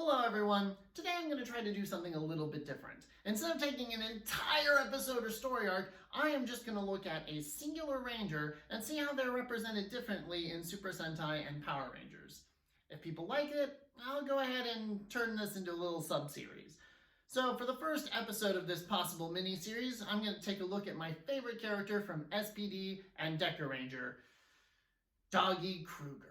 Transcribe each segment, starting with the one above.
Hello everyone! Today I'm going to try to do something a little bit different. Instead of taking an entire episode or story arc, I am just going to look at a singular ranger and see how they're represented differently in Super Sentai and Power Rangers. If people like it, I'll go ahead and turn this into a little sub-series. So for the first episode of this possible mini-series, I'm going to take a look at my favorite character from SPD and Dekaranger, Doggie Kruger.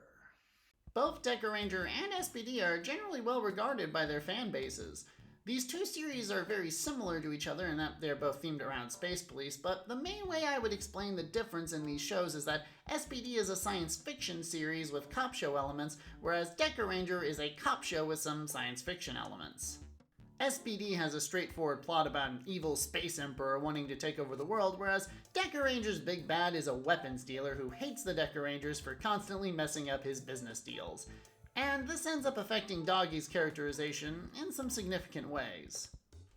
Both Dekaranger and SPD are generally well regarded by their fan bases. These two series are very similar to each other in that they're both themed around space police, but the main way I would explain the difference in these shows is that SPD is a science fiction series with cop show elements, whereas Dekaranger is a cop show with some science fiction elements. SPD has a straightforward plot about an evil space emperor wanting to take over the world, whereas Dekaranger's big bad is a weapons dealer who hates the Dekarangers for constantly messing up his business deals. And this ends up affecting Doggie's characterization in some significant ways.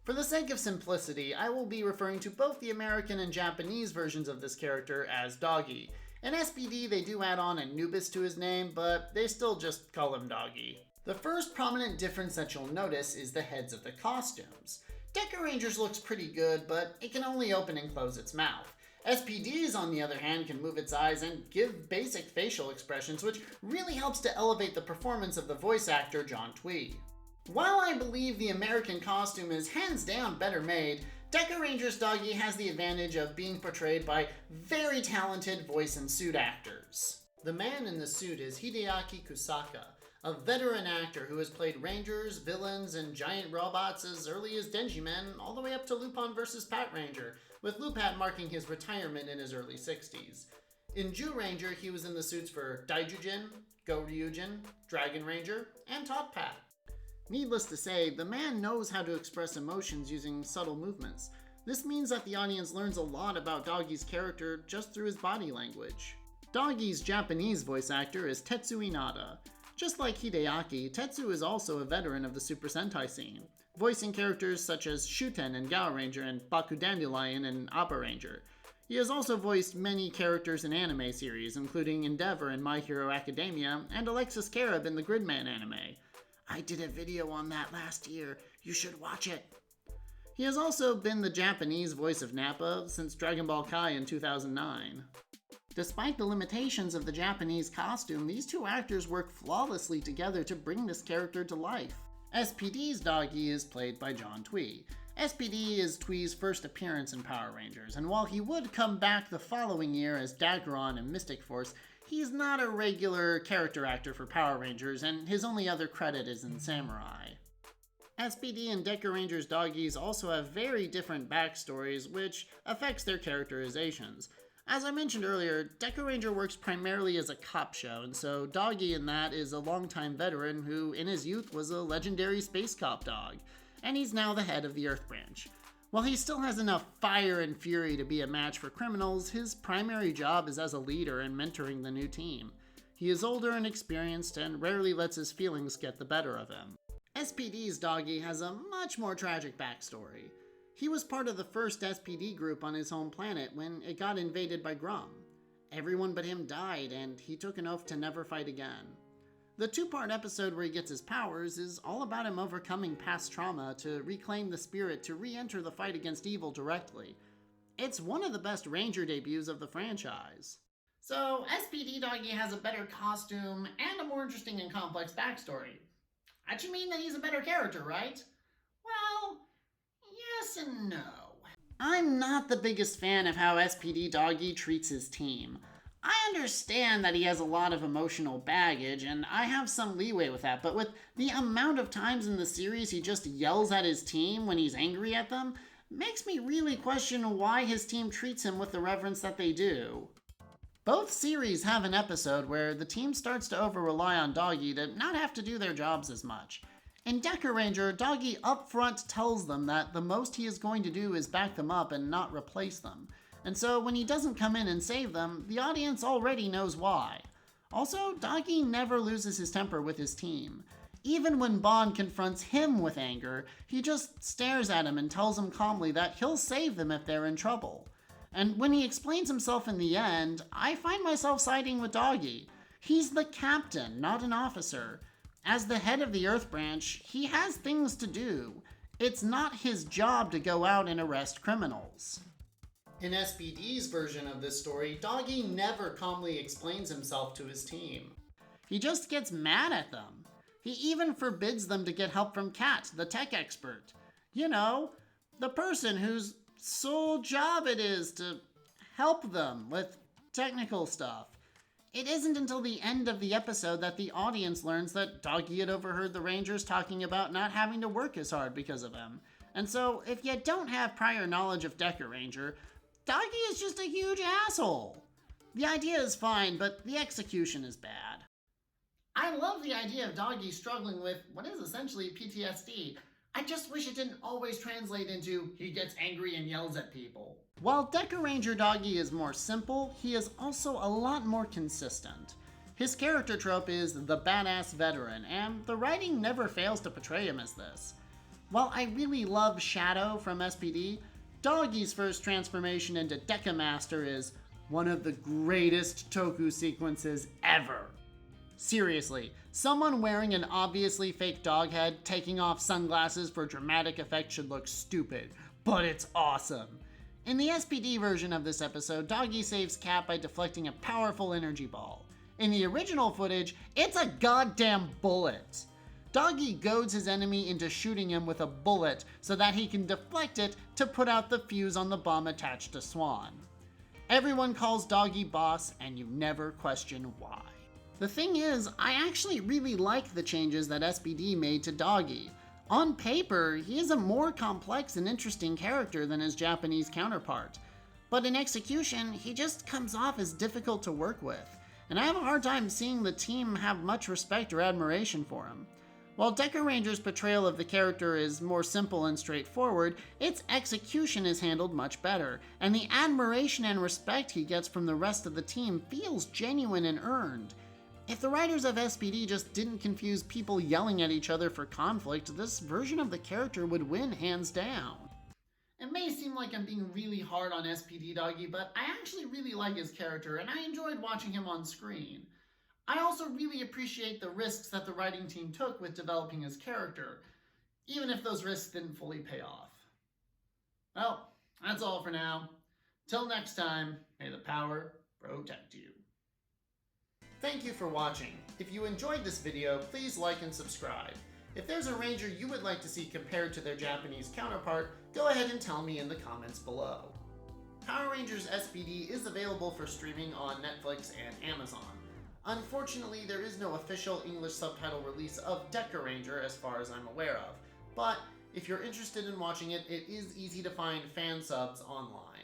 For the sake of simplicity, I will be referring to both the American and Japanese versions of this character as Doggie. In SPD, they do add on Anubis to his name, but they still just call him Doggie. The first prominent difference that you'll notice is the heads of the costumes. Dekaranger's looks pretty good, but it can only open and close its mouth. SPD's, on the other hand, can move its eyes and give basic facial expressions, which really helps to elevate the performance of the voice actor John Twee. While I believe the American costume is hands down better made, Dekaranger's Doggie has the advantage of being portrayed by very talented voice and suit actors. The man in the suit is Hideaki Kusaka, a veteran actor who has played rangers, villains, and giant robots as early as Denji Men, all the way up to Lupin vs. Pat Ranger, with Lupat marking his retirement in his early 60s. In Ju Ranger, he was in the suits for Daijujin, Goryujin, Dragon Ranger, and Top Pat. Needless to say, the man knows how to express emotions using subtle movements. This means that the audience learns a lot about Doggie's character just through his body language. Doggie's Japanese voice actor is Tetsu Inada. Just like Hideaki, Tetsu is also a veteran of the Super Sentai scene, voicing characters such as Shuten in Gao Ranger and Baku Dandelion in Appa Ranger. He has also voiced many characters in anime series, including Endeavor in My Hero Academia and Alexis Carib in the Gridman anime. I did a video on that last year, you should watch it. He has also been the Japanese voice of Nappa since Dragon Ball Kai in 2009. Despite the limitations of the Japanese costume, these two actors work flawlessly together to bring this character to life. SPD's Doggie is played by John Twee. SPD is Twee's first appearance in Power Rangers, and while he would come back the following year as Dagron in Mystic Force, he's not a regular character actor for Power Rangers, and his only other credit is in Samurai. SPD and Dekaranger's Doggies also have very different backstories, which affects their characterizations. As I mentioned earlier, Dekaranger works primarily as a cop show, and so Doggie in that is a longtime veteran who in his youth was a legendary space cop dog, and he's now the head of the Earth Branch. While he still has enough fire and fury to be a match for criminals, his primary job is as a leader and mentoring the new team. He is older and experienced and rarely lets his feelings get the better of him. SPD's Doggie has a much more tragic backstory. He was part of the first SPD group on his home planet when it got invaded by Grum. Everyone but him died, and he took an oath to never fight again. The two-part episode where he gets his powers is all about him overcoming past trauma to reclaim the spirit to re-enter the fight against evil directly. It's one of the best Ranger debuts of the franchise. So, SPD Doggie has a better costume and a more interesting and complex backstory. That should mean that he's a better character, right? Well, yes and no. I'm not the biggest fan of how SPD Doggie treats his team. I understand that he has a lot of emotional baggage, and I have some leeway with that, but with the amount of times in the series he just yells at his team when he's angry at them, makes me really question why his team treats him with the reverence that they do. Both series have an episode where the team starts to over-rely on Doggie to not have to do their jobs as much. In Dekaranger, Doggie upfront tells them that the most he is going to do is back them up and not replace them. And so when he doesn't come in and save them, the audience already knows why. Also, Doggie never loses his temper with his team. Even when Bond confronts him with anger, he just stares at him and tells him calmly that he'll save them if they're in trouble. And when he explains himself in the end, I find myself siding with Doggie. He's the captain, not an officer. As the head of the Earth Branch, he has things to do. It's not his job to go out and arrest criminals. In SPD's version of this story, Doggie never calmly explains himself to his team. He just gets mad at them. He even forbids them to get help from Kat, the tech expert. You know, the person whose sole job it is to help them with technical stuff. It isn't until the end of the episode that the audience learns that Doggie had overheard the Rangers talking about not having to work as hard because of him. And so, if you don't have prior knowledge of Dekaranger, Doggie is just a huge asshole. The idea is fine, but the execution is bad. I love the idea of Doggie struggling with what is essentially PTSD. I just wish it didn't always translate into he gets angry and yells at people. While Dekaranger Doggie is more simple, he is also a lot more consistent. His character trope is the badass veteran, and the writing never fails to portray him as this. While I really love Shadow from SPD, Doggie's first transformation into Dekamaster is one of the greatest Toku sequences ever. Seriously, someone wearing an obviously fake dog head taking off sunglasses for dramatic effect should look stupid, but it's awesome. In the SPD version of this episode, Doggie saves Kat by deflecting a powerful energy ball. In the original footage, it's a goddamn bullet. Doggie goads his enemy into shooting him with a bullet so that he can deflect it to put out the fuse on the bomb attached to Swan. Everyone calls Doggie boss, and you never question why. The thing is, I actually really like the changes that SPD made to Doggie. On paper, he is a more complex and interesting character than his Japanese counterpart. But in execution, he just comes off as difficult to work with, and I have a hard time seeing the team have much respect or admiration for him. While Dekaranger's portrayal of the character is more simple and straightforward, its execution is handled much better, and the admiration and respect he gets from the rest of the team feels genuine and earned. If the writers of SPD just didn't confuse people yelling at each other for conflict, this version of the character would win hands down. It may seem like I'm being really hard on SPD Doggie, but I actually really like his character and I enjoyed watching him on screen. I also really appreciate the risks that the writing team took with developing his character, even if those risks didn't fully pay off. Well, that's all for now. Till next time, may the power protect you. Thank you for watching. If you enjoyed this video, please like and subscribe. If there's a Ranger you would like to see compared to their Japanese counterpart, go ahead and tell me in the comments below. Power Rangers SPD is available for streaming on Netflix and Amazon. Unfortunately, there is no official English subtitle release of Dekaranger as far as I'm aware of, but if you're interested in watching it, it is easy to find fan subs online.